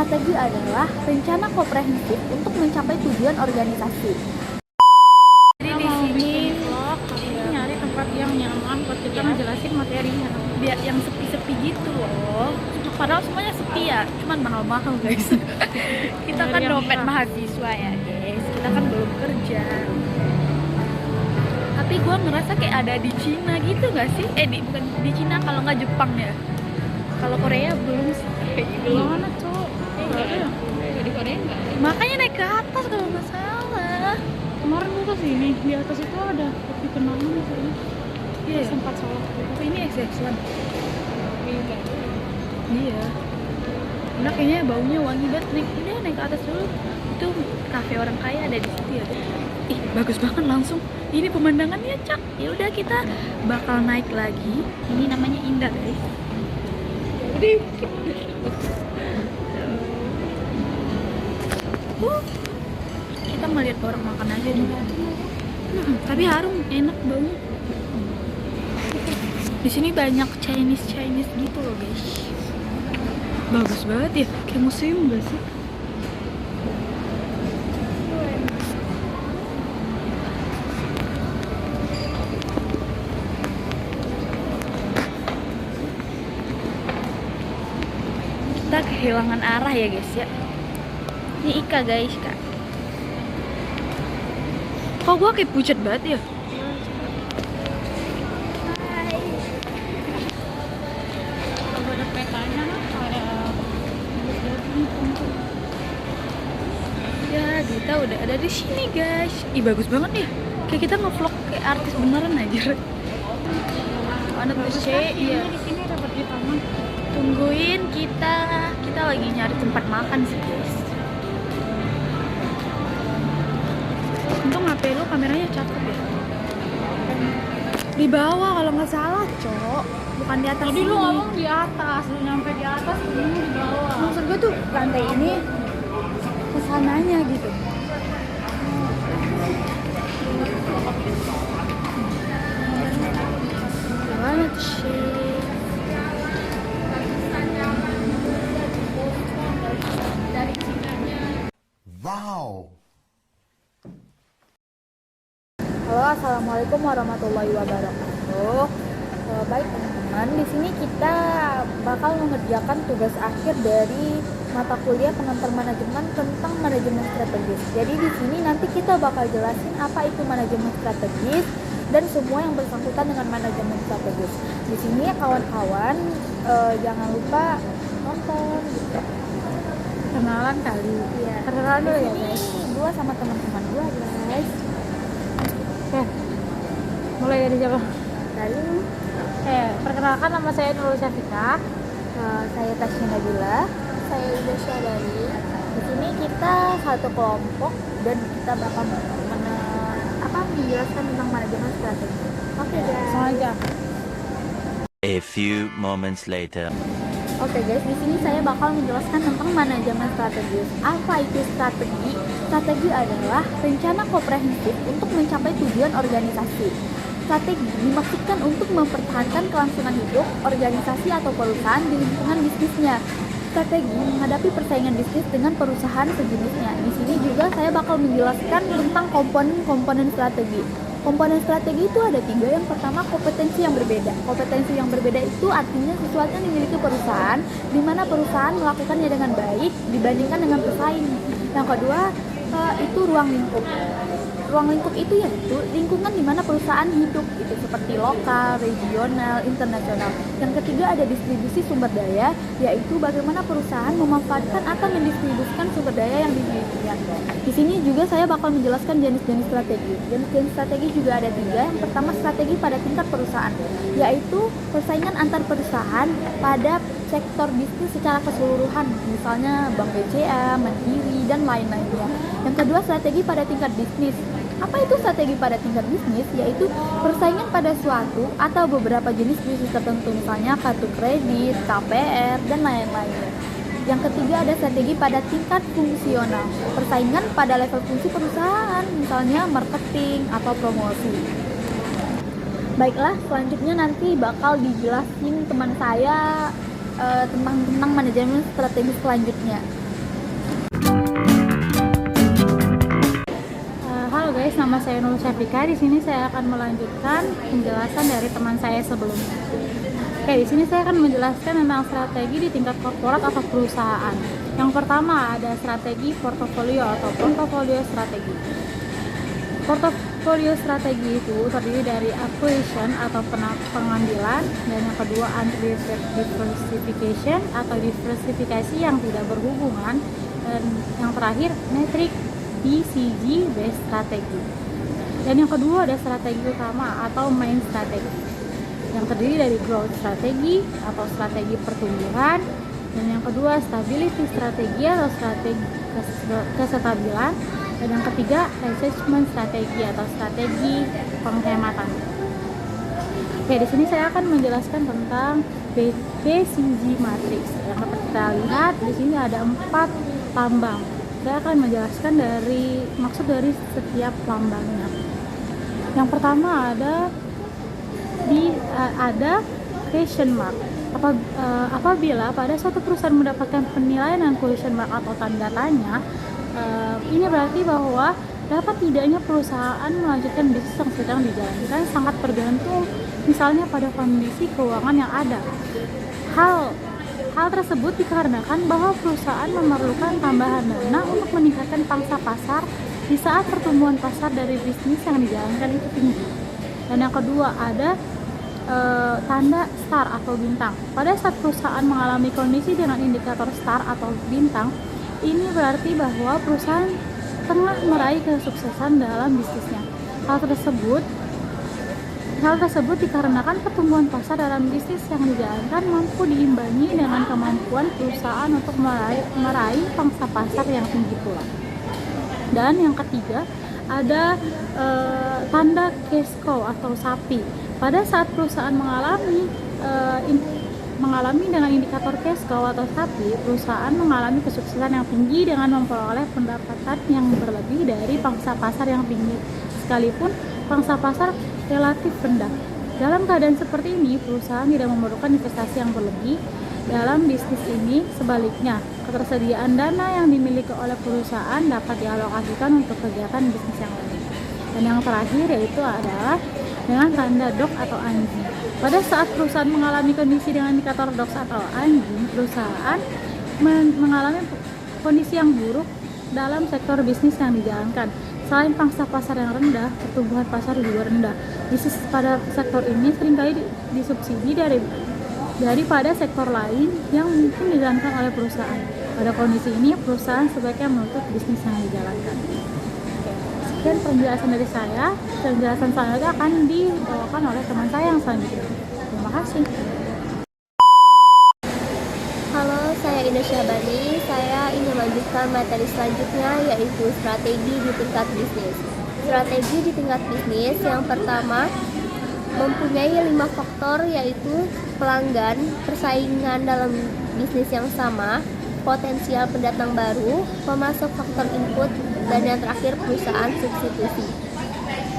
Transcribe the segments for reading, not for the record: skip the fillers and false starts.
Strategi adalah rencana komprehensif untuk mencapai tujuan organisasi. Jadi di sini vlog nyari tempat yang nyaman buat kita ngejelasin materinya, biar yang sepi-sepi gitu loh. Padahal semuanya sepi ya, cuman mahal-mahal guys. Kita kan dompet mahasiswa ya guys, kita kan belum kerja. Tapi gue ngerasa kayak ada di Cina gitu gak sih? Bukan di Cina, kalau nggak Jepang ya. Kalau Korea belum sih. Belum. Mana cowok? Di Korea nggak. Makanya naik ke atas kalau nggak salah. Kemarin gue kesini, di atas itu ada kopi kenangan kayaknya. Iya, sempat salah. Tapi ini excellent. Iya. Enak kayaknya, baunya wangi banget. Naik ke atas dulu. Itu kafe orang kaya ada di situ ya. Ih, bagus banget langsung. Ini pemandangannya cak. Ya udah kita bakal naik lagi. Ini namanya Indah guys. Kita melihat orang makan aja dulu. Tapi harum, enak baunya. Di sini banyak Chinese gitu loh guys. Bagus banget ya, kayak museum gak sih? Kita kehilangan arah ya guys ya. Ini Ika guys, Kak. Kok gua kayak pucat banget ya? Hai. Kalau ada petanya kayak ya, kita udah ada di sini guys. Ih, bagus banget ya. Kayak kita ngevlog kayak artis beneran aja. Anak BC, iya. Di sini dapat di taman. Tungguin kita lagi nyari tempat makan sih guys. Untung HP lu kameranya cakep ya. Di bawah kalau nggak salah, Cok. Bukan di atas. Tadi lu ngomong di atas, lu nyampe di atas, lu di bawah. Maksud gue tuh lantai ini kesananya gitu. Gimana sih? Wow. Halo, assalamualaikum warahmatullahi wabarakatuh. Baik teman-teman, di sini kita bakal mengerjakan tugas akhir dari mata kuliah pengantar manajemen tentang manajemen strategis. Jadi di sini nanti kita bakal jelasin apa itu manajemen strategis dan semua yang bersangkutan dengan manajemen strategis. Di sini ya kawan-kawan, jangan lupa nonton gitu. Kenalan kali. Iya, kenalan dulu ya guys. Gua sama teman-teman gua guys. Oke. Mulai dari siapa? Lalu Perkenalkan, nama saya Nurul Syafika. saya Tasya Nabila. Saya Ida Syadari. Di sini kita satu kelompok dan kita bakal menjelaskan tentang manajemen strategi. Oke guys. Langsung aja. A few moments later. Oke guys, di sini saya bakal menjelaskan tentang manajemen strategis. Apa itu strategi? Strategi adalah rencana komprehensif untuk mencapai tujuan organisasi. Strategi dimaksudkan untuk mempertahankan kelangsungan hidup organisasi atau perusahaan di lingkungan bisnisnya. Strategi menghadapi persaingan bisnis dengan perusahaan sejenisnya. Di sini juga saya bakal menjelaskan tentang komponen-komponen strategi. Komponen strategi itu ada 3. Yang pertama, kompetensi yang berbeda. Kompetensi yang berbeda itu artinya sesuatu yang dimiliki perusahaan, di mana perusahaan melakukannya dengan baik dibandingkan dengan pesaing. Yang kedua, itu ruang lingkup. Ruang lingkup itu yaitu lingkungan di mana perusahaan hidup, itu seperti lokal, regional, internasional. Yang ketiga ada distribusi sumber daya, yaitu bagaimana perusahaan memanfaatkan atau mendistribusikan sumber daya yang dimilikinya. Di sini juga saya bakal menjelaskan jenis-jenis strategi. Jenis-jenis strategi juga ada 3. Yang pertama, strategi pada tingkat perusahaan, yaitu persaingan antar perusahaan pada sektor bisnis secara keseluruhan, misalnya Bank BCA, Mandiri, dan lain-lainnya. Yang kedua, strategi pada tingkat bisnis. Apa itu strategi pada tingkat bisnis? Yaitu persaingan pada suatu atau beberapa jenis bisnis tertentu, misalnya kartu kredit, KPR, dan lain-lainnya. Yang ketiga ada strategi pada tingkat fungsional, persaingan pada level fungsi perusahaan, misalnya marketing atau promosi. Baiklah, selanjutnya nanti bakal dijelasin teman saya tentang manajemen strategi selanjutnya. guys, nama saya Nur Syafika. Di sini saya akan melanjutkan penjelasan dari teman saya sebelumnya. Oke, di sini saya akan menjelaskan tentang strategi di tingkat korporat atau perusahaan. Yang pertama ada strategi portofolio atau portofolio strategi. Portofolio strategi itu terdiri dari acquisition atau pengambilan, dan yang kedua diversification atau diversifikasi yang tidak berhubungan, dan yang terakhir metric BCG based strategi. Dan yang kedua ada strategi utama atau main strategi yang terdiri dari growth strategi atau strategi pertumbuhan, dan yang kedua stability strategi atau strategi kestabilan, dan yang ketiga assessment strategi atau strategi penghematan. Oke, di sini saya akan menjelaskan tentang BCG matrix. Yang dapat kita lihat di sini ada 4 lambang. Saya akan menjelaskan maksud dari setiap lambangnya. Yang pertama ada question mark. Apabila pada suatu perusahaan mendapatkan penilaian dengan question mark atau tanda tanya, ini berarti bahwa dapat tidaknya perusahaan melanjutkan bisnis yang sedang dijalankan sangat tergantung misalnya pada kondisi keuangan yang ada. Hal tersebut dikarenakan bahwa perusahaan memerlukan tambahan dana untuk meningkatkan pangsa pasar di saat pertumbuhan pasar dari bisnis yang dijalankan itu tinggi. Dan yang kedua ada tanda star atau bintang. Pada saat perusahaan mengalami kondisi dengan indikator star atau bintang, ini berarti bahwa perusahaan tengah meraih kesuksesan dalam bisnisnya. Hal tersebut dikarenakan pertumbuhan pasar dalam bisnis yang dijalankan mampu diimbangi dengan kemampuan perusahaan untuk meraih pangsa pasar yang tinggi pula. Dan yang ketiga ada tanda cash cow atau sapi. Pada saat perusahaan mengalami dengan indikator cash cow atau sapi, perusahaan mengalami kesuksesan yang tinggi dengan memperoleh pendapatan yang berlebih dari pangsa pasar yang tinggi, sekalipun pangsa pasar relatif rendah. Dalam keadaan seperti ini, perusahaan tidak memerlukan investasi yang berlebih dalam bisnis ini. Sebaliknya, ketersediaan dana yang dimiliki oleh perusahaan dapat dialokasikan untuk kegiatan bisnis yang lain. Dan yang terakhir yaitu adalah dengan tanda dog atau anjing. Pada saat perusahaan mengalami kondisi dengan indikator dog atau anjing, perusahaan mengalami kondisi yang buruk dalam sektor bisnis yang dijalankan. Selain pangsa pasar yang rendah, pertumbuhan pasar juga rendah. Bisnis pada sektor ini seringkali disubsidi daripada sektor lain yang mungkin dijalankan oleh perusahaan. Pada kondisi ini, perusahaan sebaiknya menutup bisnis yang dijalankan. Sekian penjelasan dari saya. Penjelasan selanjutnya akan dibawakan oleh teman saya yang selanjutnya. Terima kasih. Halo, saya Ines Syabani. Saya ingin melanjutkan materi selanjutnya, yaitu strategi di tingkat bisnis. Strategi di tingkat bisnis yang pertama mempunyai 5 faktor, yaitu pelanggan, persaingan dalam bisnis yang sama, potensial pendatang baru, pemasok faktor input, dan yang terakhir perusahaan substitusi.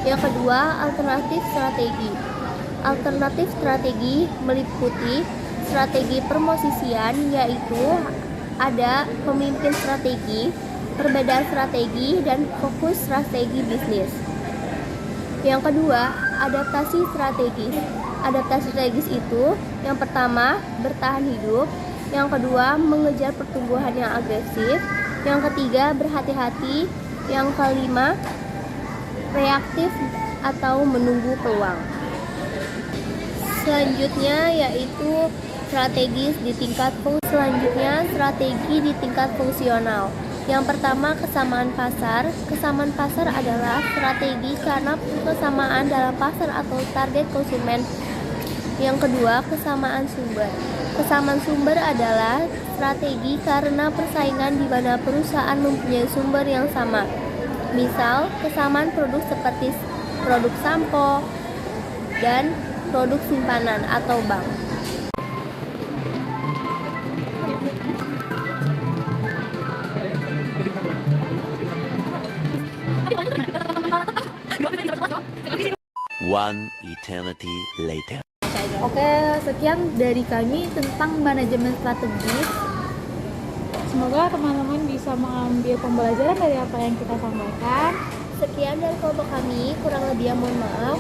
Yang kedua, alternatif strategi. Alternatif strategi meliputi strategi permosisian, yaitu ada pemimpin strategi, perbedaan strategi, dan fokus strategi bisnis. Yang kedua, adaptasi strategis. Adaptasi strategis itu yang pertama bertahan hidup, yang kedua mengejar pertumbuhan yang agresif, yang ketiga berhati-hati, yang kelima reaktif atau menunggu peluang. Selanjutnya yaitu strategi di tingkat fungsional. Yang pertama, kesamaan pasar. Kesamaan pasar adalah strategi karena kesamaan dalam pasar atau target konsumen. Yang kedua, kesamaan sumber. Kesamaan sumber adalah strategi karena persaingan di mana perusahaan mempunyai sumber yang sama. Misal, kesamaan produk seperti produk sampo dan produk simpanan atau bank. One eternity later. Oke, sekian dari kami tentang manajemen strategis. Semoga teman-teman bisa mengambil pembelajaran dari apa yang kita sampaikan. Sekian dari kelompok kami, kurang lebih mohon maaf.